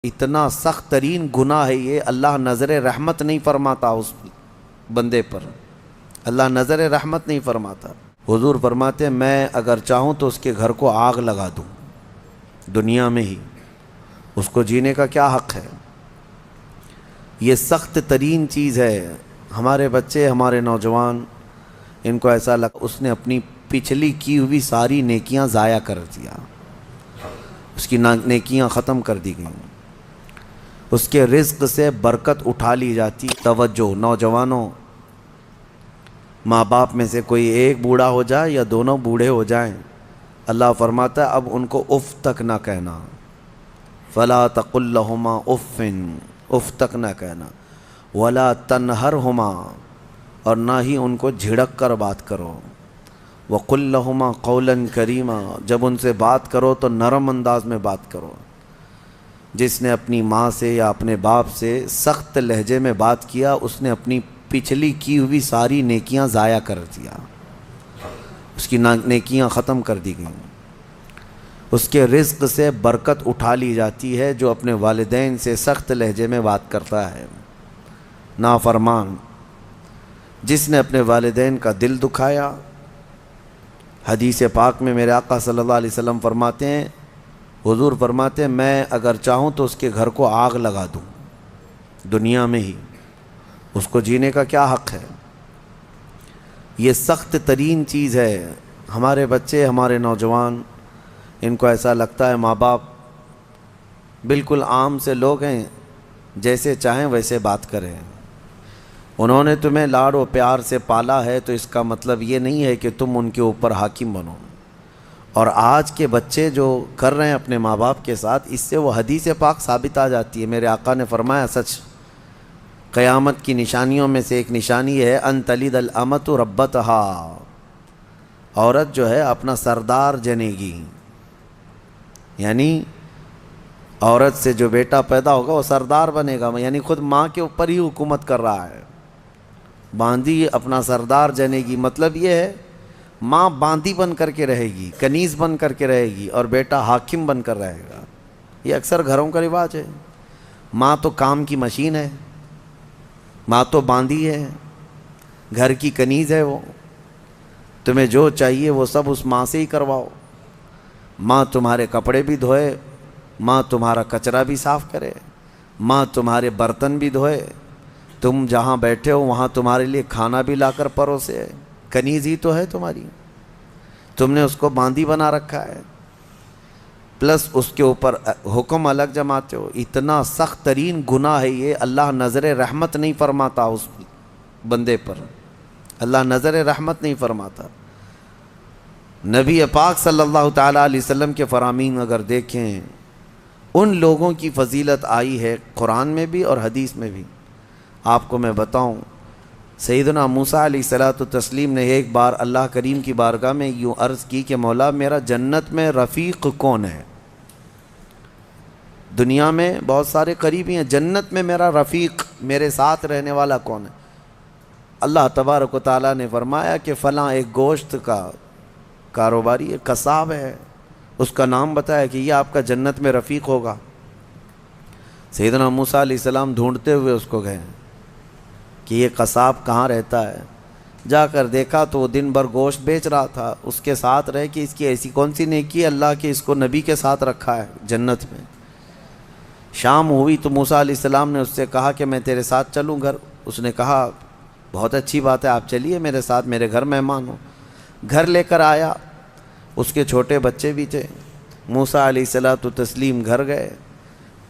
اتنا سخت ترین گناہ ہے یہ، اللہ نظر رحمت نہیں فرماتا اس بندے پر، اللہ نظر رحمت نہیں فرماتا۔ حضور فرماتے ہیں میں اگر چاہوں تو اس کے گھر کو آگ لگا دوں دنیا میں ہی، اس کو جینے کا کیا حق ہے؟ یہ سخت ترین چیز ہے۔ ہمارے بچے، ہمارے نوجوان، ان کو ایسا لگا اس نے اپنی پچھلی کی ہوئی ساری نیکیاں ضائع کر دیا، اس کی نیکیاں ختم کر دی گئیں، اس کے رزق سے برکت اٹھا لی جاتی۔ توجہ نوجوانوں، ماں باپ میں سے کوئی ایک بوڑھا ہو جائے یا دونوں بوڑھے ہو جائیں، اللہ فرماتا ہے اب ان کو اف تک نہ کہنا، فلا تقل لہما اف، اف تک نہ کہنا، ولا تنہرہما، اور نہ ہی ان کو جھڑک کر بات کرو، وقل لہما قولا کریما، جب ان سے بات کرو تو نرم انداز میں بات کرو۔ جس نے اپنی ماں سے یا اپنے باپ سے سخت لہجے میں بات کیا، اس نے اپنی پچھلی کی ہوئی ساری نیکیاں ضائع کر دیا، اس کی نیکیاں ختم کر دی گئیں، اس کے رزق سے برکت اٹھا لی جاتی ہے۔ جو اپنے والدین سے سخت لہجے میں بات کرتا ہے، نافرمان، جس نے اپنے والدین کا دل دکھایا۔ حدیث پاک میں میرے آقا صلی اللہ علیہ وسلم فرماتے ہیں، حضور فرماتے ہیں میں اگر چاہوں تو اس کے گھر کو آگ لگا دوں دنیا میں ہی، اس کو جینے کا کیا حق ہے؟ یہ سخت ترین چیز ہے۔ ہمارے بچے، ہمارے نوجوان، ان کو ایسا لگتا ہے ماں باپ بالکل عام سے لوگ ہیں، جیسے چاہیں ویسے بات کریں، انہوں نے تمہیں لاڑ و پیار سے پالا ہے تو اس کا مطلب یہ نہیں ہے کہ تم ان کے اوپر حاکم بنو۔ اور آج کے بچے جو کر رہے ہیں اپنے ماں باپ کے ساتھ، اس سے وہ حدیث پاک ثابت آ جاتی ہے۔ میرے آقا نے فرمایا سچ، قیامت کی نشانیوں میں سے ایک نشانی ہے ان تلد الامۃ ربتہا، عورت جو ہے اپنا سردار جنے گی، یعنی عورت سے جو بیٹا پیدا ہوگا وہ سردار بنے گا، یعنی خود ماں کے اوپر ہی حکومت کر رہا ہے۔ باندی اپنا سردار جنے گی، مطلب یہ ہے ماں باندی بن کر کے رہے گی، کنیز بن کر کے رہے گی، اور بیٹا حاکم بن کر رہے گا۔ یہ اکثر گھروں کا رواج ہے۔ ماں تو کام کی مشین ہے، ماں تو باندی ہے، گھر کی کنیز ہے، وہ تمہیں جو چاہیے وہ سب اس ماں سے ہی کرواؤ۔ ماں تمہارے کپڑے بھی دھوئے، ماں تمہارا کچرا بھی صاف کرے، ماں تمہارے برتن بھی دھوئے، تم جہاں بیٹھے ہو وہاں تمہارے لیے کھانا بھی لا کر پروسے، کنیز ہی تو ہے تمہاری، تم نے اس کو باندی بنا رکھا ہے، پلس اس کے اوپر حکم الگ جماتے ہو۔ اتنا سخت ترین گناہ ہے یہ، اللہ نظر رحمت نہیں فرماتا اس بندے پر، اللہ نظر رحمت نہیں فرماتا۔ نبی پاک صلی اللہ تعالیٰ علیہ وسلم کے فرامین اگر دیکھیں، ان لوگوں کی فضیلت آئی ہے قرآن میں بھی اور حدیث میں بھی۔ آپ کو میں بتاؤں، سیدنا موسیٰ علیہ الصلوۃ والتسلیم نے ایک بار اللہ کریم کی بارگاہ میں یوں عرض کی کہ مولا میرا جنت میں رفیق کون ہے؟ دنیا میں بہت سارے قریبی ہیں، جنت میں میرا رفیق، میرے ساتھ رہنے والا کون ہے؟ اللہ تبارک و تعالیٰ نے فرمایا کہ فلاں ایک گوشت کا کاروباری ہے، قصاب ہے، اس کا نام بتایا کہ یہ آپ کا جنت میں رفیق ہوگا۔ سیدنا موسیٰ علیہ السلام ڈھونڈتے ہوئے اس کو گئے کہ یہ قصاب کہاں رہتا ہے۔ جا کر دیکھا تو وہ دن بھر گوشت بیچ رہا تھا، اس کے ساتھ رہے کہ اس کی ایسی کون سی نیکی ہے اللہ کے اس کو نبی کے ساتھ رکھا ہے جنت میں۔ شام ہوئی تو موسیٰ علیہ السلام نے اس سے کہا کہ میں تیرے ساتھ چلوں گھر۔ اس نے کہا بہت اچھی بات ہے، آپ چلیے میرے ساتھ، میرے گھر مہمان ہو۔ گھر لے کر آیا، اس کے چھوٹے بچے بھی تھے۔ موسیٰ علیہ الصلوۃ والتسلیم گھر گئے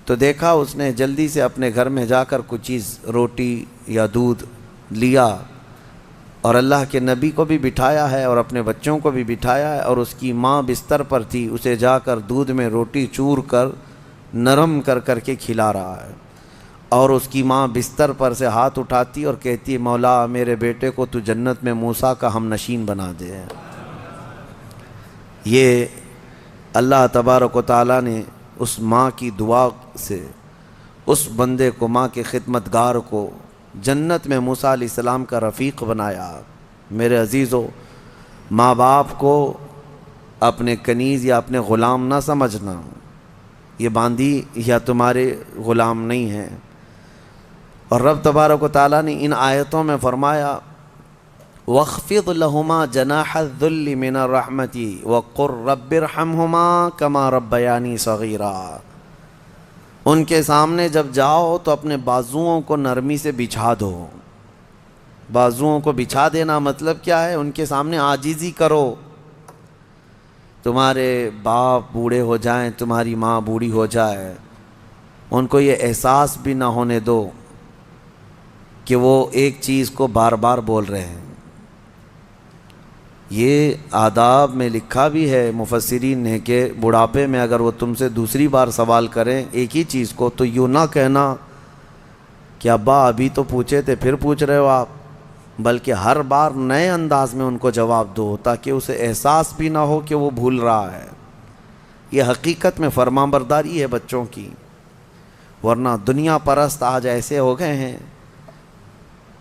تو دیکھا اس نے جلدی سے اپنے گھر میں جا کر کچھ چیز، روٹی یا دودھ لیا، اور اللہ کے نبی کو بھی بٹھایا ہے اور اپنے بچوں کو بھی بٹھایا ہے، اور اس کی ماں بستر پر تھی، اسے جا کر دودھ میں روٹی چور کر نرم کر کر کے کھلا رہا ہے، اور اس کی ماں بستر پر سے ہاتھ اٹھاتی اور کہتی مولا میرے بیٹے کو تو جنت میں موسیٰ کا ہم نشین بنا دے۔ یہ اللہ تبارک و تعالیٰ نے اس ماں کی دعا سے اس بندے کو، ماں کے خدمتگار کو، جنت میں موسیٰ علیہ السلام کا رفیق بنایا۔ میرے عزیزو، ماں باپ کو اپنے کنیز یا اپنے غلام نہ سمجھنا، یہ باندی یا تمہارے غلام نہیں ہیں۔ اور رب تبارک و تعالیٰ نے ان آیتوں میں فرمایا وَاخْفِضْ لَهُمَا جَنَاحَ الذُّلِّ مِنَ الرَّحْمَةِ وَقُلْ رَبِّ ارْحَمْهُمَا كَمَا رَبَّيَانِي صَغِيرًا۔ ان کے سامنے جب جاؤ تو اپنے بازوؤں کو نرمی سے بچھا دو۔ بازوؤں کو بچھا دینا مطلب کیا ہے؟ ان کے سامنے عاجزی کرو۔ تمہارے باپ بوڑھے ہو جائیں، تمہاری ماں بوڑھی ہو جائے، ان کو یہ احساس بھی نہ ہونے دو کہ وہ ایک چیز کو بار بار بول رہے ہیں۔ یہ آداب میں لکھا بھی ہے مفسرین نے کہ بڑھاپے میں اگر وہ تم سے دوسری بار سوال کریں ایک ہی چیز کو تو یوں نہ کہنا کہ ابا ابھی تو پوچھے تھے پھر پوچھ رہے ہو آپ، بلکہ ہر بار نئے انداز میں ان کو جواب دو تاکہ اسے احساس بھی نہ ہو کہ وہ بھول رہا ہے۔ یہ حقیقت میں فرمانبرداری ہے بچوں کی، ورنہ دنیا پرست آج ایسے ہو گئے ہیں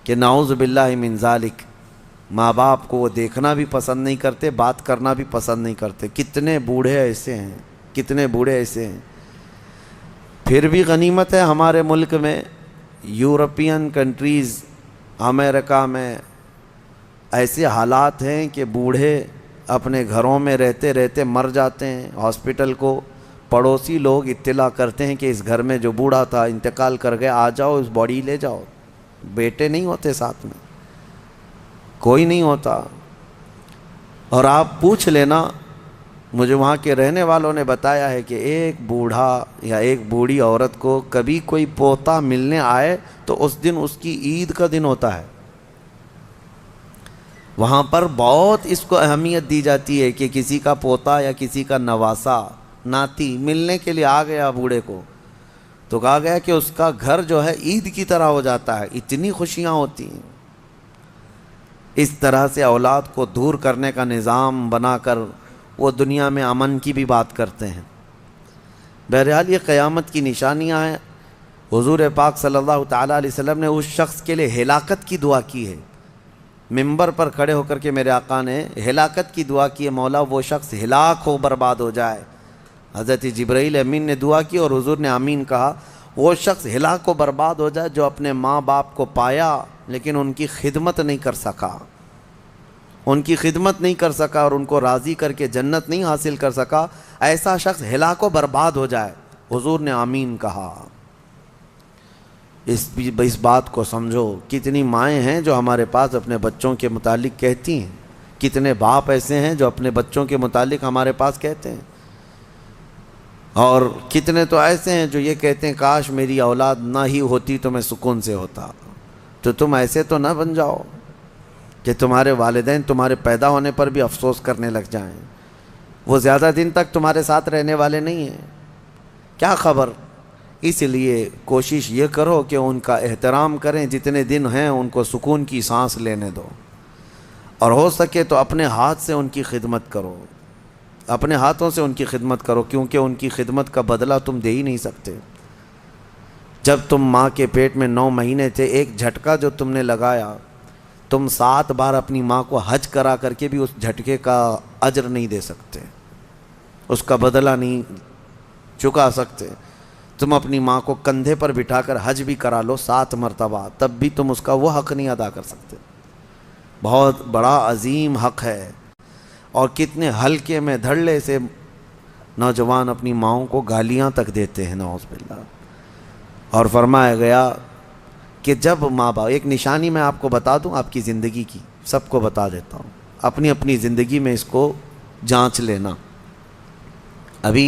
کہ نعوذ باللہ من ذالک، ماں باپ کو وہ دیکھنا بھی پسند نہیں کرتے، بات کرنا بھی پسند نہیں کرتے۔ کتنے بوڑھے ایسے ہیں، کتنے بوڑھے ایسے ہیں۔ پھر بھی غنیمت ہے ہمارے ملک میں، یورپین کنٹریز، امریکہ میں ایسے حالات ہیں کہ بوڑھے اپنے گھروں میں رہتے رہتے مر جاتے ہیں۔ ہاسپٹل کو پڑوسی لوگ اطلاع کرتے ہیں کہ اس گھر میں جو بوڑھا تھا انتقال کر گیا، آ جاؤ اس باڈی لے جاؤ۔ بیٹے نہیں ہوتے ساتھ میں، کوئی نہیں ہوتا۔ اور آپ پوچھ لینا، مجھے وہاں کے رہنے والوں نے بتایا ہے کہ ایک بوڑھا یا ایک بوڑھی عورت کو کبھی کوئی پوتا ملنے آئے تو اس دن اس کی عید کا دن ہوتا ہے۔ وہاں پر بہت اس کو اہمیت دی جاتی ہے کہ کسی کا پوتا یا کسی کا نواسا ناتی ملنے کے لیے آ گیا بوڑھے کو تو کہا گیا کہ اس کا گھر جو ہے عید کی طرح ہو جاتا ہے، اتنی خوشیاں ہوتی ہیں۔ اس طرح سے اولاد کو دور کرنے کا نظام بنا کر وہ دنیا میں امن کی بھی بات کرتے ہیں۔ بہرحال یہ قیامت کی نشانیاں ہیں۔ حضور پاک صلی اللہ تعالیٰ علیہ وسلم نے اس شخص کے لیے ہلاکت کی دعا کی ہے، ممبر پر کھڑے ہو کر کے میرے آقا نے ہلاکت کی دعا کی ہے، مولا وہ شخص ہلاک ہو، برباد ہو جائے۔ حضرت جبرائیل امین نے دعا کی اور حضور نے آمین کہا۔ وہ شخص ہلاک و برباد ہو جائے جو اپنے ماں باپ کو پایا لیکن ان کی خدمت نہیں کر سکا، ان کی خدمت نہیں کر سکا اور ان کو راضی کر کے جنت نہیں حاصل کر سکا، ایسا شخص ہلاک و برباد ہو جائے۔ حضور نے آمین کہا۔ اس بات کو سمجھو، کتنی مائیں ہیں جو ہمارے پاس اپنے بچوں کے متعلق کہتی ہیں، کتنے باپ ایسے ہیں جو اپنے بچوں کے متعلق ہمارے پاس کہتے ہیں، اور کتنے تو ایسے ہیں جو یہ کہتے ہیں کاش میری اولاد نہ ہی ہوتی تو میں سکون سے ہوتا۔ تو تم ایسے تو نہ بن جاؤ کہ تمہارے والدین تمہارے پیدا ہونے پر بھی افسوس کرنے لگ جائیں۔ وہ زیادہ دن تک تمہارے ساتھ رہنے والے نہیں ہیں، کیا خبر۔ اس لیے کوشش یہ کرو کہ ان کا احترام کریں، جتنے دن ہیں ان کو سکون کی سانس لینے دو، اور ہو سکے تو اپنے ہاتھ سے ان کی خدمت کرو، اپنے ہاتھوں سے ان کی خدمت کرو، کیونکہ ان کی خدمت کا بدلہ تم دے ہی نہیں سکتے۔ جب تم ماں کے پیٹ میں 9 مہینے تھے، ایک جھٹکا جو تم نے لگایا، تم 7 بار اپنی ماں کو حج کرا کر کے بھی اس جھٹکے کا اجر نہیں دے سکتے، اس کا بدلہ نہیں چکا سکتے۔ تم اپنی ماں کو کندھے پر بٹھا کر حج بھی کرا لو 7 مرتبہ، تب بھی تم اس کا وہ حق نہیں ادا کر سکتے۔ بہت بڑا عظیم حق ہے، اور کتنے ہلکے میں دھڑلے سے نوجوان اپنی ماؤں کو گالیاں تک دیتے ہیں، نعوذ باللہ۔ اور فرمایا گیا کہ جب ماں باپ، ایک نشانی میں آپ کو بتا دوں آپ کی زندگی کی، سب کو بتا دیتا ہوں، اپنی اپنی زندگی میں اس کو جانچ لینا۔ ابھی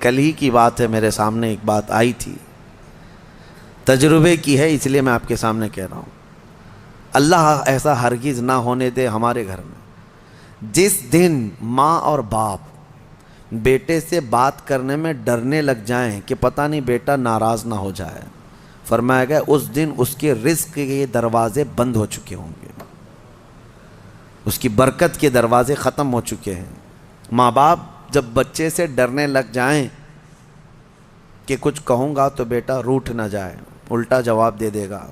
کل ہی کی بات ہے، میرے سامنے ایک بات آئی تھی، تجربے کی ہے اس لیے میں آپ کے سامنے کہہ رہا ہوں۔ اللہ ایسا ہرگز نہ ہونے دے ہمارے گھر میں، جس دن ماں اور باپ بیٹے سے بات کرنے میں ڈرنے لگ جائیں کہ پتہ نہیں بیٹا ناراض نہ ہو جائے، فرمایا گیا اس دن اس کے رزق کے دروازے بند ہو چکے ہوں گے، اس کی برکت کے دروازے ختم ہو چکے ہیں۔ ماں باپ جب بچے سے ڈرنے لگ جائیں کہ کچھ کہوں گا تو بیٹا روٹھ نہ جائے، الٹا جواب دے دے گا،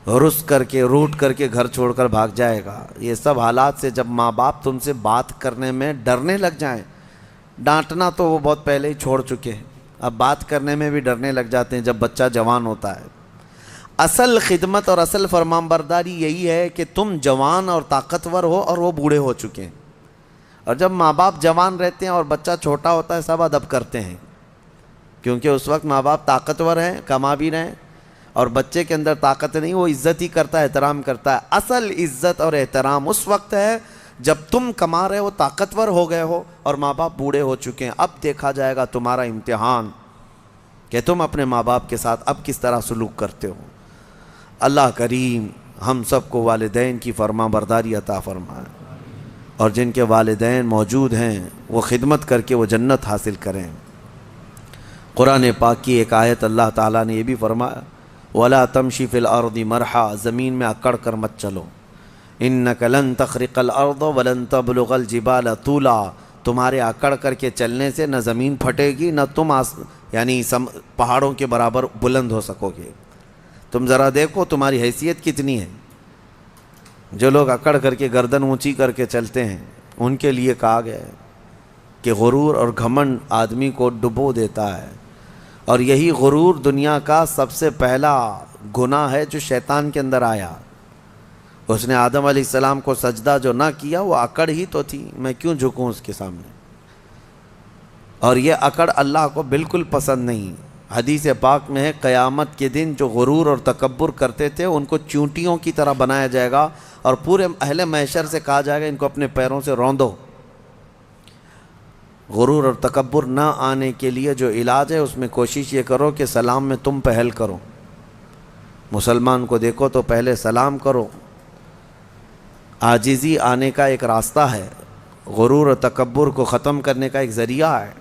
رس کر کے روٹ کر کے گھر چھوڑ کر بھاگ جائے گا، یہ سب حالات سے جب ماں باپ تم سے بات کرنے میں ڈرنے لگ جائیں، ڈانٹنا تو وہ بہت پہلے ہی چھوڑ چکے ہیں، اب بات کرنے میں بھی ڈرنے لگ جاتے ہیں جب بچہ جوان ہوتا ہے۔ اصل خدمت اور اصل فرمان برداری یہی ہے کہ تم جوان اور طاقتور ہو اور وہ بوڑھے ہو چکے ہیں، اور جب ماں باپ جوان رہتے ہیں اور بچہ چھوٹا ہوتا ہے سب ادب کرتے ہیں، کیونکہ اس وقت ماں باپ طاقتور ہیں، کما بھی رہے ہیں، اور بچے کے اندر طاقت نہیں، وہ عزت ہی کرتا ہے، احترام کرتا ہے۔ اصل عزت اور احترام اس وقت ہے جب تم کما رہے ہو، طاقتور ہو گئے ہو اور ماں باپ بوڑھے ہو چکے ہیں۔ اب دیکھا جائے گا تمہارا امتحان کہ تم اپنے ماں باپ کے ساتھ اب کس طرح سلوک کرتے ہو۔ اللہ کریم ہم سب کو والدین کی فرما برداری عطا فرمائے، اور جن کے والدین موجود ہیں وہ خدمت کر کے وہ جنت حاصل کریں۔ قرآن پاک کی ایک آیت اللہ تعالیٰ نے یہ بھی فرمایا، وَلَا تَمْشِ فِي الْأَرْضِ مَرْحًا، زمین میں اکڑ کر مت چلو، إِنَّكَ لَن تَخْرِقَ الْأَرْضَ وَلَن تَبْلُغَ الْجِبَالَ طُولًا، تمہارے اکڑ کر کے چلنے سے نہ زمین پھٹے گی نہ تم یعنی پہاڑوں کے برابر بلند ہو سکو گے۔ تم ذرا دیکھو تمہاری حیثیت کتنی ہے۔ جو لوگ اکڑ کر کے گردن اونچی کر کے چلتے ہیں ان کے لیے کہا گیا ہے کہ غرور اور گھمنڈ آدمی کو ڈبو دیتا ہے، اور یہی غرور دنیا کا سب سے پہلا گناہ ہے جو شیطان کے اندر آیا۔ اس نے آدم علیہ السلام کو سجدہ جو نہ کیا وہ اکڑ ہی تو تھی، میں کیوں جھکوں اس کے سامنے، اور یہ اکڑ اللہ کو بالکل پسند نہیں۔ حدیث پاک میں ہے قیامت کے دن جو غرور اور تکبر کرتے تھے ان کو چونٹیوں کی طرح بنایا جائے گا، اور پورے اہل محشر سے کہا جائے گا ان کو اپنے پیروں سے روندو۔ غرور اور تکبر نہ آنے کے لیے جو علاج ہے اس میں کوشش یہ کرو کہ سلام میں تم پہل کرو۔ مسلمان کو دیکھو تو پہلے سلام کرو۔ عاجزی آنے کا ایک راستہ ہے، غرور اور تکبر کو ختم کرنے کا ایک ذریعہ ہے۔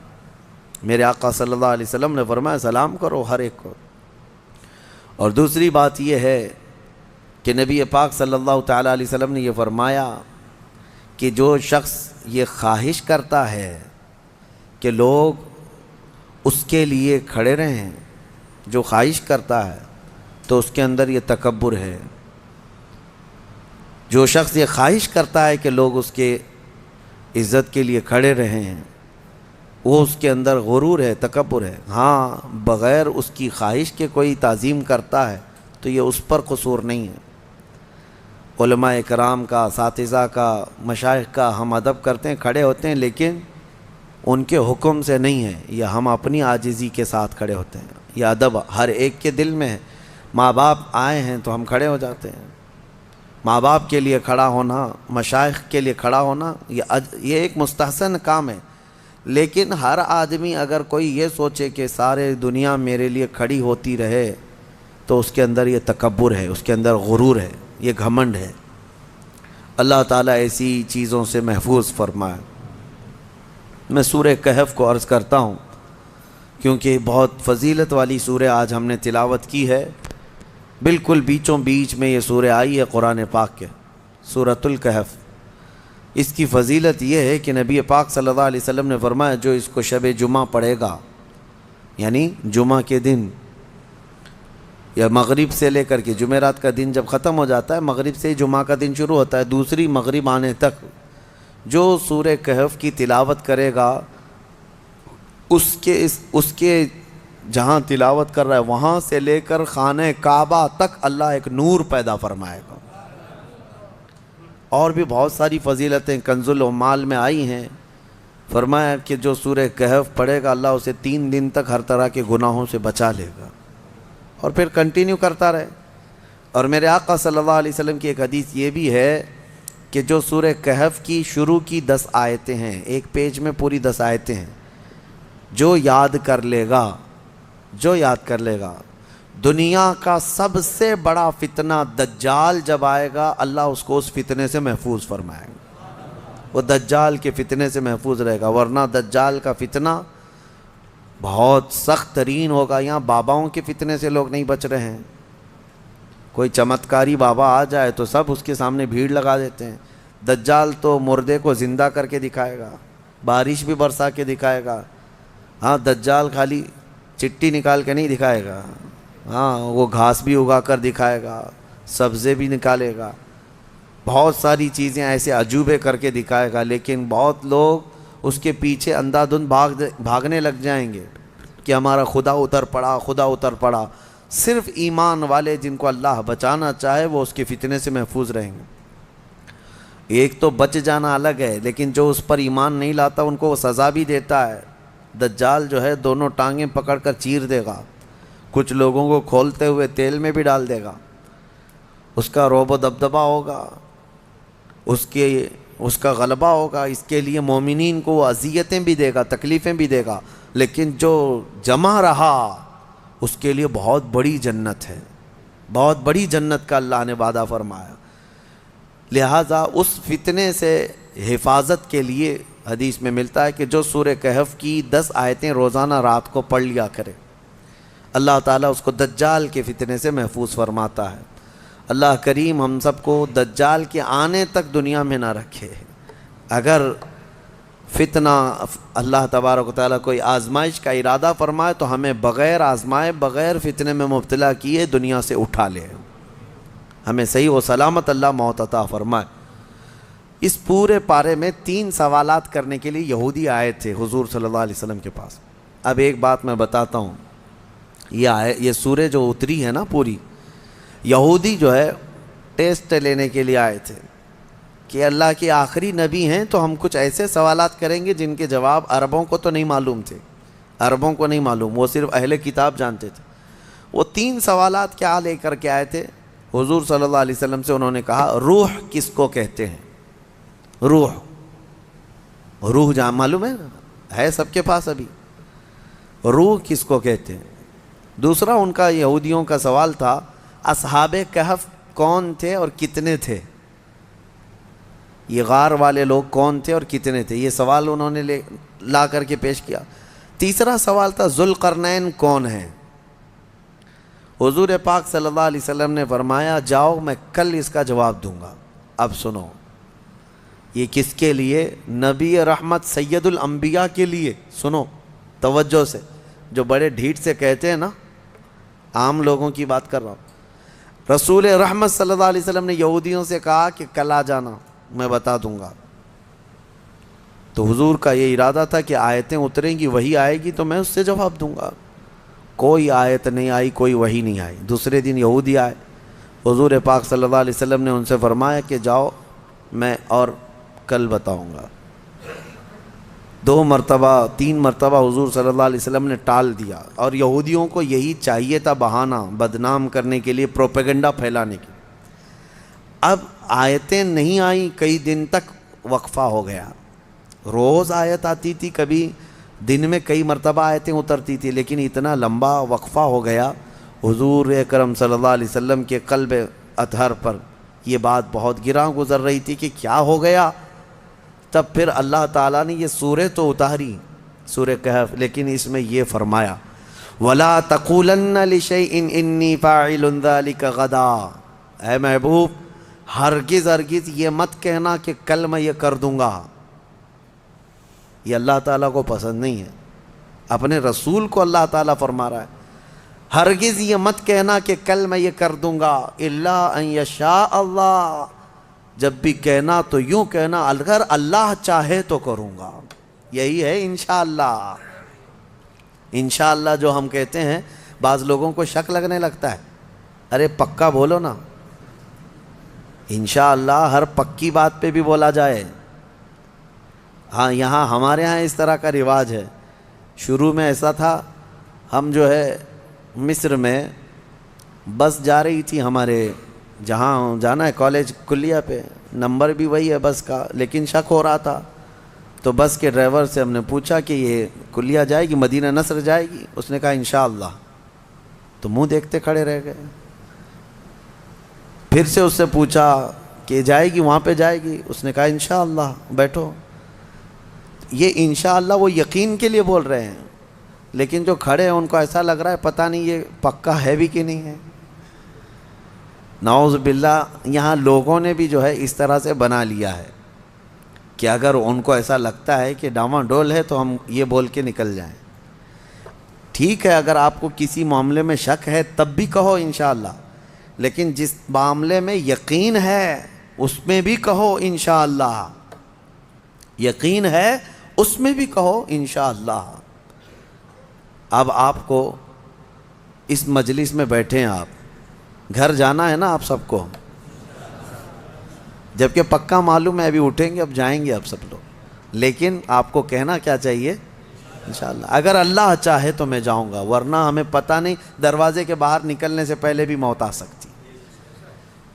میرے آقا صلی اللہ علیہ وسلم نے فرمایا سلام کرو ہر ایک کو۔ اور دوسری بات یہ ہے کہ نبی پاک صلی اللہ تعالیٰ علیہ وسلم نے یہ فرمایا کہ جو شخص یہ خواہش کرتا ہے کہ لوگ اس کے لیے کھڑے رہیں، جو خواہش کرتا ہے تو اس کے اندر یہ تکبر ہے۔ جو شخص یہ خواہش کرتا ہے کہ لوگ اس کے عزت کے لیے کھڑے رہیں، وہ اس کے اندر غرور ہے، تکبر ہے۔ ہاں بغیر اس کی خواہش کے کوئی تعظیم کرتا ہے تو یہ اس پر قصور نہیں ہے۔ علماء کرام کا، اساتذہ کا، مشائخ کا ہم ادب کرتے ہیں، کھڑے ہوتے ہیں، لیکن ان کے حکم سے نہیں ہے، یہ ہم اپنی عاجزی کے ساتھ کھڑے ہوتے ہیں۔ یہ ادب ہر ایک کے دل میں ہے۔ ماں باپ آئے ہیں تو ہم کھڑے ہو جاتے ہیں۔ ماں باپ کے لیے کھڑا ہونا، مشائخ کے لیے کھڑا ہونا یہ ایک مستحسن کام ہے، لیکن ہر آدمی اگر کوئی یہ سوچے کہ سارے دنیا میرے لیے کھڑی ہوتی رہے تو اس کے اندر یہ تکبر ہے، اس کے اندر غرور ہے، یہ گھمنڈ ہے۔ اللہ تعالیٰ ایسی چیزوں سے محفوظ فرمائے۔ میں سورہ کہف کو عرض کرتا ہوں کیونکہ بہت فضیلت والی سورہ آج ہم نے تلاوت کی ہے، بالکل بیچوں بیچ میں یہ سورہ آئی ہے قرآن پاک کے، سورۃ الکہف۔ اس کی فضیلت یہ ہے کہ نبی پاک صلی اللہ علیہ وسلم نے فرمایا جو اس کو شب جمعہ پڑھے گا، یعنی جمعہ کے دن یا مغرب سے لے کر کے جمعرات کا دن جب ختم ہو جاتا ہے، مغرب سے ہی جمعہ کا دن شروع ہوتا ہے، دوسری مغرب آنے تک جو سورہ کہف کی تلاوت کرے گا اس کے جہاں تلاوت کر رہا ہے وہاں سے لے کر خانہ کعبہ تک اللہ ایک نور پیدا فرمائے گا۔ اور بھی بہت ساری فضیلتیں کنز العمال میں آئی ہیں، فرمایا کہ جو سورہ کہف پڑھے گا اللہ اسے 3 دن تک ہر طرح کے گناہوں سے بچا لے گا، اور پھر کنٹینیو کرتا رہے۔ اور میرے آقا صلی اللہ علیہ وسلم کی ایک حدیث یہ بھی ہے کہ جو سورہ کہف کی شروع کی 10 آیتیں ہیں، ایک پیج میں پوری 10 آیتیں ہیں، جو یاد کر لے گا دنیا کا سب سے بڑا فتنہ دجال جب آئے گا اللہ اس کو اس فتنے سے محفوظ فرمائے گا، وہ دجال کے فتنے سے محفوظ رہے گا، ورنہ دجال کا فتنہ بہت سخت ترین ہوگا۔ یہاں باباؤں کے فتنے سے لوگ نہیں بچ رہے ہیں، کوئی چمتکاری بابا آ جائے تو سب اس کے سامنے بھیڑ لگا دیتے ہیں۔ دجال تو مردے کو زندہ کر کے دکھائے گا، بارش بھی برسا کے دکھائے گا۔ ہاں دجال خالی چٹی نکال کے نہیں دکھائے گا، ہاں وہ گھاس بھی اگا کر دکھائے گا، سبزے بھی نکالے گا، بہت ساری چیزیں ایسے عجوبے کر کے دکھائے گا، لیکن بہت لوگ اس کے پیچھے اندھادھند بھاگنے لگ جائیں گے کہ ہمارا خدا اتر پڑا، خدا اتر پڑا۔ صرف ایمان والے جن کو اللہ بچانا چاہے وہ اس کے فتنے سے محفوظ رہیں گے۔ ایک تو بچ جانا الگ ہے، لیکن جو اس پر ایمان نہیں لاتا ان کو وہ سزا بھی دیتا ہے۔ دجال جو ہے دونوں ٹانگیں پکڑ کر چیر دے گا، کچھ لوگوں کو کھولتے ہوئے تیل میں بھی ڈال دے گا، اس کا رعب و دبدبہ ہوگا، اس کا غلبہ ہوگا۔ اس کے لیے مومنین کو وہ اذیتیں بھی دے گا، تکلیفیں بھی دے گا، لیکن جو جمع رہا اس کے لیے بہت بڑی جنت ہے، بہت بڑی جنت کا اللہ نے وعدہ فرمایا۔ لہٰذا اس فتنے سے حفاظت کے لیے حدیث میں ملتا ہے کہ جو سورہ کہف کی 10 آیتیں روزانہ رات کو پڑھ لیا کرے، اللہ تعالیٰ اس کو دجال کے فتنے سے محفوظ فرماتا ہے۔ اللہ کریم ہم سب کو دجال کے آنے تک دنیا میں نہ رکھے۔ اگر فتنہ اللہ تبارک و تعالیٰ کوئی آزمائش کا ارادہ فرمائے تو ہمیں بغیر آزمائے، بغیر فتنے میں مبتلا کیے دنیا سے اٹھا لے، ہمیں صحیح و سلامت اللہ موت عطا فرمائے۔ اس پورے پارے میں 3 سوالات کرنے کے لیے یہودی آئے تھے حضور صلی اللہ علیہ وسلم کے پاس۔ اب ایک بات میں بتاتا ہوں، یہ سورہ جو اتری ہے نا پوری، یہودی جو ہے ٹیسٹ لینے کے لیے آئے تھے کہ اللہ کے آخری نبی ہیں تو ہم کچھ ایسے سوالات کریں گے جن کے جواب عربوں کو تو نہیں معلوم تھے، عربوں کو نہیں معلوم، وہ صرف اہل کتاب جانتے تھے۔ وہ 3 سوالات کیا لے کر کے آئے تھے حضور صلی اللہ علیہ وسلم سے؟ انہوں نے کہا روح کس کو کہتے ہیں؟ روح جہاں معلوم ہے سب کے پاس ابھی، روح کس کو کہتے ہیں؟ دوسرا ان کا یہودیوں کا سوال تھا اصحاب کہف کون تھے اور کتنے تھے؟ یہ غار والے لوگ کون تھے اور کتنے تھے؟ یہ سوال انہوں نے لا کر کے پیش کیا۔ تیسرا سوال تھا ذوالقرنین کون ہیں؟ حضور پاک صلی اللہ علیہ وسلم نے فرمایا جاؤ میں کل اس کا جواب دوں گا۔ اب سنو، یہ کس کے لیے؟ نبی رحمت سید الانبیاء کے لیے۔ سنو توجہ سے، جو بڑے ڈھیٹ سے کہتے ہیں نا، عام لوگوں کی بات کر رہا ہوں۔ رسول رحمت صلی اللہ علیہ وسلم نے یہودیوں سے کہا کہ کل آ جانا، میں بتا دوں گا۔ تو حضور کا یہ ارادہ تھا کہ آیتیں اتریں گی، وہی آئے گی تو میں اس سے جواب دوں گا۔ کوئی آیت نہیں آئی، کوئی وحی نہیں آئی۔ دوسرے دن یہودی آئے، حضور پاک صلی اللہ علیہ وسلم نے ان سے فرمایا کہ جاؤ میں اور کل بتاؤں گا۔ 2 مرتبہ 3 مرتبہ حضور صلی اللہ علیہ وسلم نے ٹال دیا، اور یہودیوں کو یہی چاہیے تھا، بہانہ بدنام کرنے کے لیے، پروپیگنڈا پھیلانے کے لیے۔ اب آیتیں نہیں آئیں، کئی دن تک وقفہ ہو گیا۔ روز آیت آتی تھی، کبھی دن میں کئی مرتبہ آیتیں اترتی تھی، لیکن اتنا لمبا وقفہ ہو گیا۔ حضور اکرم صلی اللہ علیہ وسلم کے قلب اطہر پر یہ بات بہت گراں گزر رہی تھی کہ کیا ہو گیا۔ تب پھر اللہ تعالیٰ نے یہ سورہ تو اتاری، سورہ کہف، لیکن اس میں یہ فرمایا وَلَا تَقُولَنَّ لِشَيْءٍ إِنِّي فَاعِلٌ ذَلِكَ غَدًا۔ اے محبوب، ہرگز ہرگز یہ مت کہنا کہ کل میں یہ کر دوں گا۔ یہ اللہ تعالیٰ کو پسند نہیں ہے، اپنے رسول کو اللہ تعالیٰ فرما رہا ہے ہرگز یہ مت کہنا کہ کل میں یہ کر دوں گا، الا ان یشاء اللہ، جب بھی کہنا تو یوں کہنا اگر اللہ چاہے تو کروں گا۔ یہی ہے انشاءاللہ۔ انشاءاللہ جو ہم کہتے ہیں، بعض لوگوں کو شک لگنے لگتا ہے، ارے پکا بولو نا۔ انشاءاللہ ہر پکی بات پہ بھی بولا جائے۔ ہاں یہاں ہمارے ہاں اس طرح کا رواج ہے۔ شروع میں ایسا تھا، ہم جو ہے مصر میں بس جا رہی تھی ہمارے جہاں جانا ہے کالج کلیہ پہ، نمبر بھی وہی ہے بس کا، لیکن شک ہو رہا تھا۔ تو بس کے ڈرائیور سے ہم نے پوچھا کہ یہ کلیہ جائے گی، مدینہ نصر جائے گی؟ اس نے کہا انشاءاللہ۔ تو منہ دیکھتے کھڑے رہ گئے۔ پھر سے اس سے پوچھا کہ جائے گی وہاں پہ جائے گی؟ اس نے کہا انشاءاللہ، بیٹھو۔ یہ انشاءاللہ وہ یقین کے لیے بول رہے ہیں، لیکن جو کھڑے ہیں ان کو ایسا لگ رہا ہے پتہ نہیں یہ پکا ہے بھی کہ نہیں ہے۔ نعوذ باللہ، یہاں لوگوں نے بھی جو ہے اس طرح سے بنا لیا ہے کہ اگر ان کو ایسا لگتا ہے کہ ڈاواں ڈول ہے تو ہم یہ بول کے نکل جائیں۔ ٹھیک ہے، اگر آپ کو کسی معاملے میں شک ہے تب بھی کہو انشاءاللہ، لیکن جس معاملے میں یقین ہے اس میں بھی کہو انشاءاللہ۔ یقین ہے اس میں بھی کہو انشاءاللہ. اب آپ کو اس مجلس میں بیٹھے ہیں، آپ گھر جانا ہے نا آپ سب کو، جبکہ پکا معلوم ہے ابھی اٹھیں گے، اب جائیں گے اب سب لوگ، لیکن آپ کو کہنا کیا چاہیے؟ انشاءاللہ. اگر اللہ چاہے تو میں جاؤں گا، ورنہ ہمیں پتہ نہیں، دروازے کے باہر نکلنے سے پہلے بھی موت آ سکتی.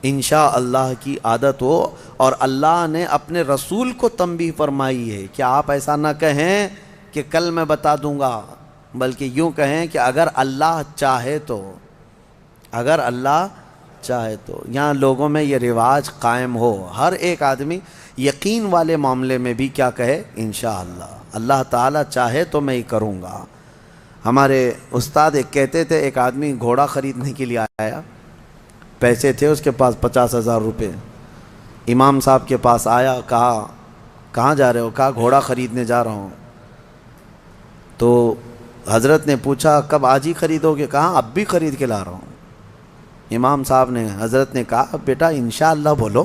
انشاءاللہ کی عادت ہو. اور اللہ نے اپنے رسول کو تنبیہ فرمائی ہے کہ آپ ایسا نہ کہیں کہ کل میں بتا دوں گا، بلکہ یوں کہیں کہ اگر اللہ چاہے تو، اگر اللہ چاہے تو. یہاں لوگوں میں یہ رواج قائم ہو، ہر ایک آدمی یقین والے معاملے میں بھی کیا کہے؟ انشاءاللہ. اللہ تعالیٰ چاہے تو میں ہی کروں گا. ہمارے استاد ایک کہتے تھے، ایک آدمی گھوڑا خریدنے کے لیے آیا، پیسے تھے اس کے پاس 50,000 روپے. امام صاحب کے پاس آیا، کہا کہاں جا رہے ہو؟ کہا گھوڑا خریدنے جا رہا ہوں. تو حضرت نے پوچھا کب؟ آج ہی خریدو گے؟ کہا اب بھی خرید کے لا رہا ہوں. امام صاحب نے، حضرت نے کہا بیٹا انشاءاللہ بولو.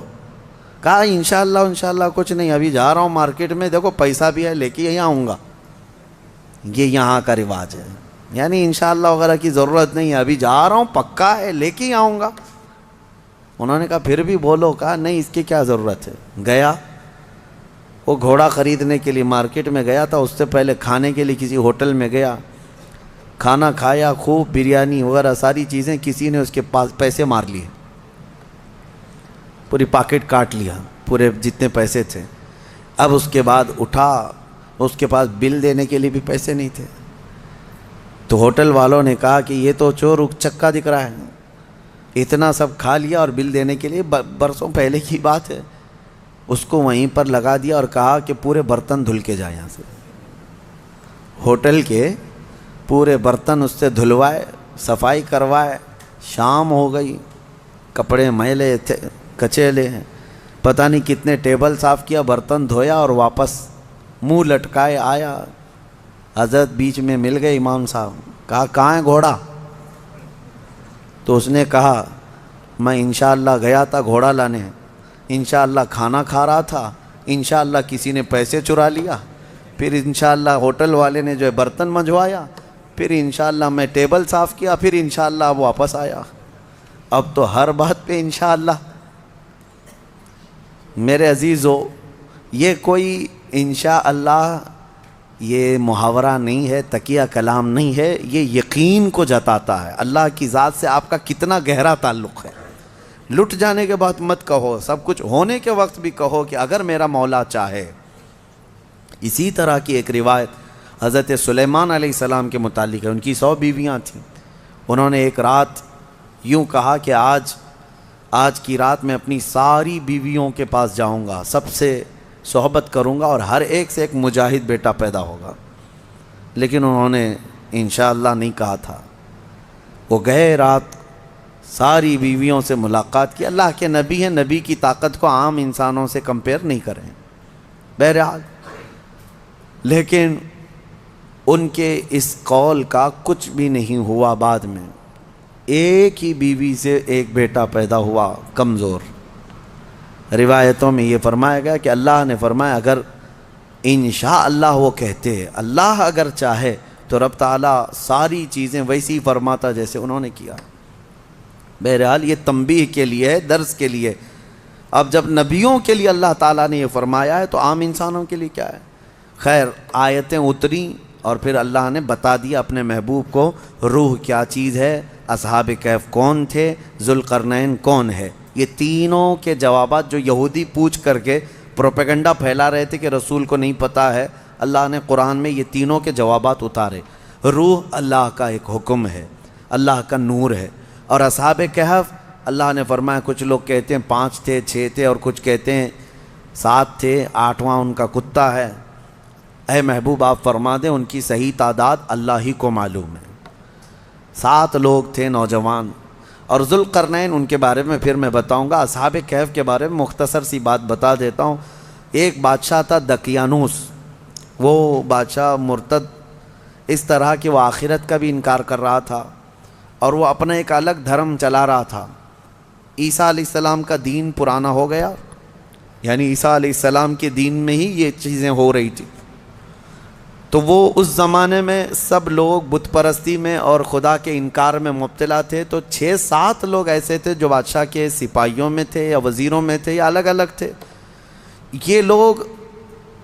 کہا انشاءاللہ انشاءاللہ کچھ نہیں، ابھی جا رہا ہوں مارکیٹ میں، دیکھو پیسہ بھی ہے، لے کے یہاں آؤں گا. یہ یہاں کا رواج ہے، یعنی انشاءاللہ وغیرہ کی ضرورت نہیں ہے، ابھی جا رہا ہوں پکا ہے، لے کے ہی آؤں گا. انہوں نے کہا پھر بھی بولو. کہا نہیں، اس کی کیا ضرورت ہے. گیا وہ گھوڑا خریدنے کے لیے مارکیٹ میں گیا تھا، اس سے پہلے کھانے کے لیے کسی ہوٹل میں گیا، کھانا کھایا، خوب بریانی وغیرہ ساری چیزیں، کسی نے اس کے پاس پیسے مار لیے، پوری پاکٹ کاٹ لیا، پورے جتنے پیسے تھے. اب اس کے بعد اٹھا، اس کے پاس بل دینے کے لیے بھی پیسے نہیں تھے. تو ہوٹل والوں نے کہا کہ یہ تو چور چکا دکھ رہا ہے، اتنا سب کھا لیا اور بل دینے کے لیے برسوں پہلے کی بات ہے. اس کو وہیں پر لگا دیا اور کہا کہ پورے برتن دھل کے جائے. یہاں سے ہوٹل کے پورے برتن اس سے دھلوائے، صفائی کروائے. شام ہو گئی، کپڑے میلے تھے، کچیلے ہیں، پتہ نہیں کتنے ٹیبل صاف کیا، برتن دھویا اور واپس منہ لٹکائے آیا. حضرت بیچ میں مل گئے امام صاحب. کہا کہاں ہے گھوڑا؟ تو اس نے کہا میں انشاءاللہ گیا تھا گھوڑا لانے، انشاءاللہ کھانا کھا رہا تھا، انشاءاللہ کسی نے پیسے چرا لیا، پھر انشاءاللہ ہوٹل والے نے جو ہے برتن منجوایا، پھر انشاءاللہ میں ٹیبل صاف کیا، پھر انشاءاللہ اب واپس آیا. اب تو ہر بات پہ انشاءاللہ. میرے عزیزو، یہ کوئی انشاءاللہ یہ محاورہ نہیں ہے، تکیہ کلام نہیں ہے، یہ یقین کو جتاتا ہے. اللہ کی ذات سے آپ کا کتنا گہرا تعلق ہے. لٹ جانے کے بعد مت کہو، سب کچھ ہونے کے وقت بھی کہو کہ اگر میرا مولا چاہے. اسی طرح کی ایک روایت حضرت سلیمان علیہ السلام کے متعلق ہے. ان کی 100 بیویاں تھیں. انہوں نے ایک رات یوں کہا کہ آج کی رات میں اپنی ساری بیویوں کے پاس جاؤں گا، سب سے صحبت کروں گا اور ہر ایک سے ایک مجاہد بیٹا پیدا ہوگا. لیکن انہوں نے انشاءاللہ نہیں کہا تھا. وہ گئے، رات ساری بیویوں سے ملاقات کی. اللہ کے نبی ہیں، نبی کی طاقت کو عام انسانوں سے کمپیئر نہیں کریں بہرحال. لیکن ان کے اس قول کا کچھ بھی نہیں ہوا. بعد میں ایک ہی بیوی سے ایک بیٹا پیدا ہوا، کمزور. روایتوں میں یہ فرمایا گیا کہ اللہ نے فرمایا اگر انشاءاللہ وہ کہتے، اللہ اگر چاہے تو رب تعالیٰ ساری چیزیں ویسی ہی فرماتا جیسے انہوں نے کیا. بہرحال یہ تنبیہ کے لیے ہے، درس کے لیے. اب جب نبیوں کے لیے اللہ تعالیٰ نے یہ فرمایا ہے تو عام انسانوں کے لیے کیا ہے؟ خیر، آیتیں اتریں اور پھر اللہ نے بتا دیا اپنے محبوب کو روح کیا چیز ہے، اصحاب کہف کون تھے، ذوالقرنین کون ہے. یہ تینوں کے جوابات جو یہودی پوچھ کر کے پروپیگنڈا پھیلا رہے تھے کہ رسول کو نہیں پتہ ہے، اللہ نے قرآن میں یہ تینوں کے جوابات اتارے. روح اللہ کا ایک حکم ہے، اللہ کا نور ہے. اور اصحاب کہف اللہ نے فرمایا کچھ لوگ کہتے ہیں 5 تھے 6 تھے اور کچھ کہتے ہیں 7 تھے، 8واں ان کا کتا ہے. اے محبوب آپ فرما دیں ان کی صحیح تعداد اللہ ہی کو معلوم ہے. 7 لوگ تھے نوجوان. اور ذوالقرنین ان کے بارے میں پھر میں بتاؤں گا. اصحاب کہف کے بارے میں مختصر سی بات بتا دیتا ہوں. ایک بادشاہ تھا دقیانوس. وہ بادشاہ مرتد اس طرح کہ وہ آخرت کا بھی انکار کر رہا تھا اور وہ اپنا ایک الگ دھرم چلا رہا تھا. عیسیٰ علیہ السلام کا دین پرانا ہو گیا، یعنی عیسیٰ علیہ السلام کے دین میں ہی یہ چیزیں ہو رہی تھی. تو وہ اس زمانے میں سب لوگ بت پرستی میں اور خدا کے انکار میں مبتلا تھے. تو 6-7 لوگ ایسے تھے جو بادشاہ کے سپاہیوں میں تھے یا وزیروں میں تھے یا الگ الگ تھے. یہ لوگ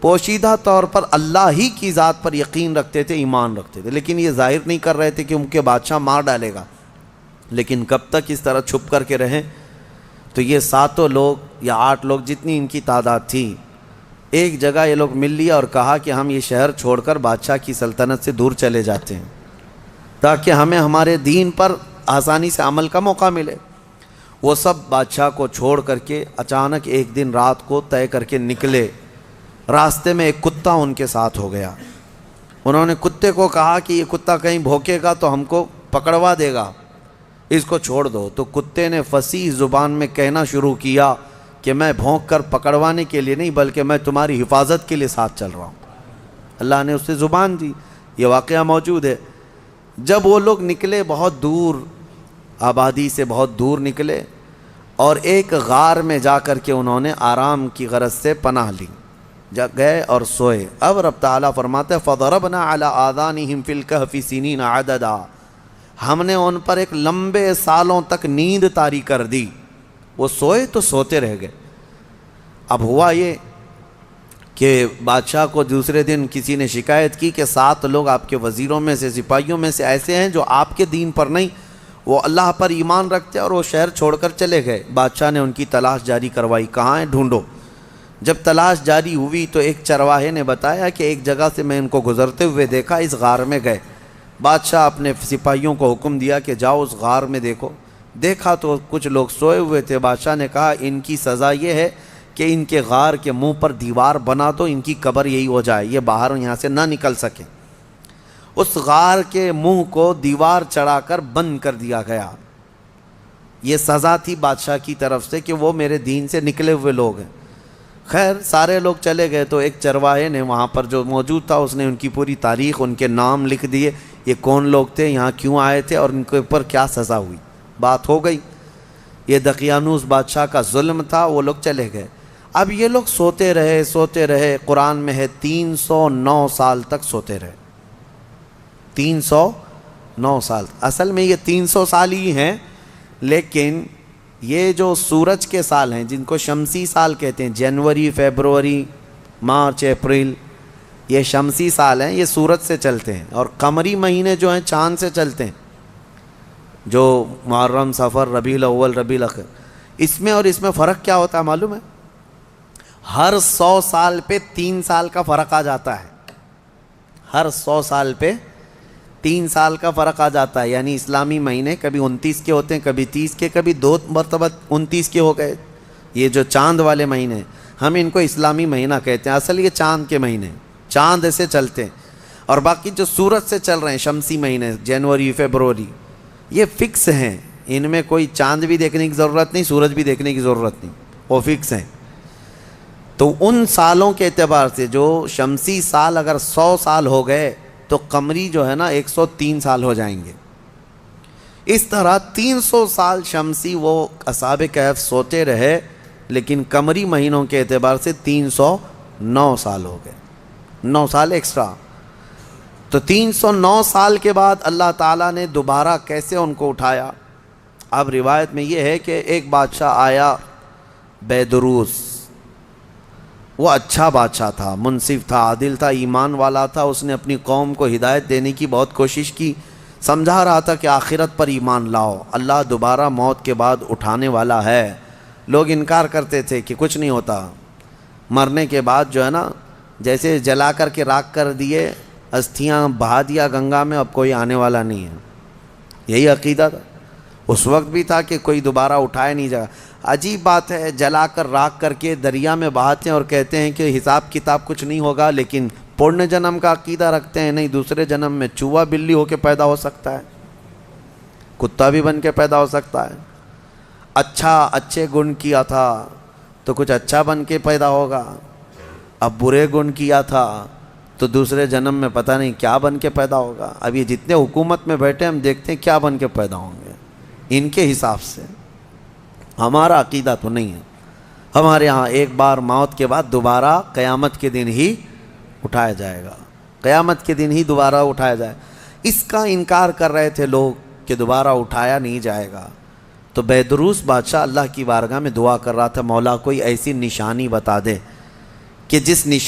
پوشیدہ طور پر اللہ ہی کی ذات پر یقین رکھتے تھے, ایمان رکھتے تھے, لیکن یہ ظاہر نہیں کر رہے تھے کہ ان کے بادشاہ مار ڈالے گا. لیکن کب تک اس طرح چھپ کر کے رہیں؟ تو یہ 7 لوگ یا 8 لوگ جتنی ان کی تعداد تھی, ایک جگہ یہ لوگ مل لیا اور کہا کہ ہم یہ شہر چھوڑ کر بادشاہ کی سلطنت سے دور چلے جاتے ہیں تاکہ ہمیں ہمارے دین پر آسانی سے عمل کا موقع ملے. وہ سب بادشاہ کو چھوڑ کر کے اچانک ایک دن رات کو طے کر کے نکلے. راستے میں ایک کتا ان کے ساتھ ہو گیا. انہوں نے کتے کو کہا کہ یہ کتا کہیں بھونکے گا تو ہم کو پکڑوا دے گا, اس کو چھوڑ دو. تو کتے نے فصیح زبان میں کہنا شروع کیا کہ میں بھونک کر پکڑوانے کے لیے نہیں بلکہ میں تمہاری حفاظت کے لیے ساتھ چل رہا ہوں. اللہ نے اسے زبان دی. یہ واقعہ موجود ہے. جب وہ لوگ نکلے بہت دور, آبادی سے بہت دور نکلے اور ایک غار میں جا کر کے انہوں نے آرام کی غرض سے پناہ لی, گئے اور سوئے. اب رب تعالیٰ فرماتے ہیں فَضَرَبْنَا عَلَىٰ آذَانِهِمْ فِي الْكَهْفِ سِنِينَ عَدَدًا, ہم نے ان پر ایک لمبے سالوں تک نیند طاری کر دی. وہ سوئے تو سوتے رہ گئے. اب ہوا یہ کہ بادشاہ کو دوسرے دن کسی نے شکایت کی کہ 7 لوگ آپ کے وزیروں میں سے, سپاہیوں میں سے ایسے ہیں جو آپ کے دین پر نہیں, وہ اللہ پر ایمان رکھتے اور وہ شہر چھوڑ کر چلے گئے. بادشاہ نے ان کی تلاش جاری کروائی, کہاں ہیں ڈھونڈو. جب تلاش جاری ہوئی تو ایک چرواہے نے بتایا کہ ایک جگہ سے میں ان کو گزرتے ہوئے دیکھا, اس غار میں گئے. بادشاہ اپنے سپاہیوں کو حکم دیا کہ جاؤ اس غار میں دیکھو. دیکھا تو کچھ لوگ سوئے ہوئے تھے. بادشاہ نے کہا ان کی سزا یہ ہے کہ ان کے غار کے منہ پر دیوار بنا دو, ان کی قبر یہی ہو جائے, یہ باہر یہاں سے نہ نکل سکیں. اس غار کے منہ کو دیوار چڑھا کر بند کر دیا گیا. یہ سزا تھی بادشاہ کی طرف سے کہ وہ میرے دین سے نکلے ہوئے لوگ ہیں. خیر سارے لوگ چلے گئے تو ایک چرواہے نے وہاں پر جو موجود تھا اس نے ان کی پوری تاریخ, ان کے نام لکھ دیے, یہ کون لوگ تھے, یہاں کیوں آئے تھے اور ان کے اوپر کیا سزا ہوئی. بات ہو گئی. یہ دقیانوس بادشاہ کا ظلم تھا, وہ لوگ چلے گئے. اب یہ لوگ سوتے رہے. قرآن میں ہے 309 سال تک سوتے رہے. 309 سال. اصل میں یہ 300 سال ہی ہیں, لیکن یہ جو سورج کے سال ہیں جن کو شمسی سال کہتے ہیں, جنوری, فیبروری, مارچ, اپریل, یہ شمسی سال ہیں, یہ سورج سے چلتے ہیں. اور قمری مہینے جو ہیں چاند سے چلتے ہیں, جو محرم, صفر, ربیع الاول, ربیع الاخر. اس میں اور اس میں فرق کیا ہوتا ہے معلوم ہے؟ ہر 100 سال پہ 3 سال کا فرق آ جاتا ہے. ہر 100 سال پہ 3 سال کا فرق آ جاتا ہے. یعنی اسلامی مہینے کبھی 29 کے ہوتے ہیں, کبھی 30 کے, کبھی 2 مرتبہ 29 کے ہو گئے. یہ جو چاند والے مہینے ہم ان کو اسلامی مہینہ کہتے ہیں, اصل یہ چاند کے مہینے, چاند ایسے چلتے ہیں. اور باقی جو سورج سے چل رہے ہیں شمسی مہینے, جنوری, فیبروری, یہ فکس ہیں. ان میں کوئی چاند بھی دیکھنے کی ضرورت نہیں, سورج بھی دیکھنے کی ضرورت نہیں, وہ فکس ہیں. تو ان سالوں کے اعتبار سے جو شمسی سال اگر 100 سال ہو گئے تو قمری جو ہے نا 103 سال ہو جائیں گے. اس طرح 300 سال شمسی وہ اصحاب کہف سوتے رہے, لیکن قمری مہینوں کے اعتبار سے 309 سال ہو گئے, 9 سال ایکسٹرا. تو 309 سال کے بعد اللہ تعالیٰ نے دوبارہ کیسے ان کو اٹھایا؟ اب روایت میں یہ ہے کہ ایک بادشاہ آیا بیدروس. وہ اچھا بادشاہ تھا, منصف تھا, عادل تھا, ایمان والا تھا. اس نے اپنی قوم کو ہدایت دینے کی بہت کوشش کی, سمجھا رہا تھا کہ آخرت پر ایمان لاؤ, اللہ دوبارہ موت کے بعد اٹھانے والا ہے. لوگ انکار کرتے تھے کہ کچھ نہیں ہوتا, مرنے کے بعد جو ہے نا جیسے جلا کر کے راکھ کر دیے, استھیاں بہا دیا گنگا میں, اب کوئی آنے والا نہیں ہے. یہی عقیدہ تھا اس وقت بھی تھا کہ کوئی دوبارہ اٹھائے نہیں جائے. عجیب بات ہے, جلا کر راکھ کر کے دریا میں بہاتے ہیں اور کہتے ہیں کہ حساب کتاب کچھ نہیں ہوگا, لیکن پرن جنم کا عقیدہ رکھتے ہیں. نہیں, دوسرے جنم میں چوہا بلی ہو کے پیدا ہو سکتا ہے, کتا بھی بن کے پیدا ہو سکتا ہے. اچھے گن کیا تھا تو کچھ اچھا بن کے پیدا ہوگا, اب برے گن کیا تھا تو دوسرے جنم میں پتہ نہیں کیا بن کے پیدا ہوگا. اب یہ جتنے حکومت میں بیٹھے ہم دیکھتے ہیں کیا بن کے پیدا ہوں گے ان کے حساب سے. ہمارا عقیدہ تو نہیں ہے. ہمارے ہاں ایک بار موت کے بعد دوبارہ قیامت کے دن ہی اٹھایا جائے گا. قیامت کے دن ہی دوبارہ اٹھایا جائے. اس کا انکار کر رہے تھے لوگ کہ دوبارہ اٹھایا نہیں جائے گا. تو بہدروس بادشاہ اللہ کی بارگاہ میں دعا کر رہا تھا، مولا کوئی ایسی نشانی بتا دے کہ جس نشانی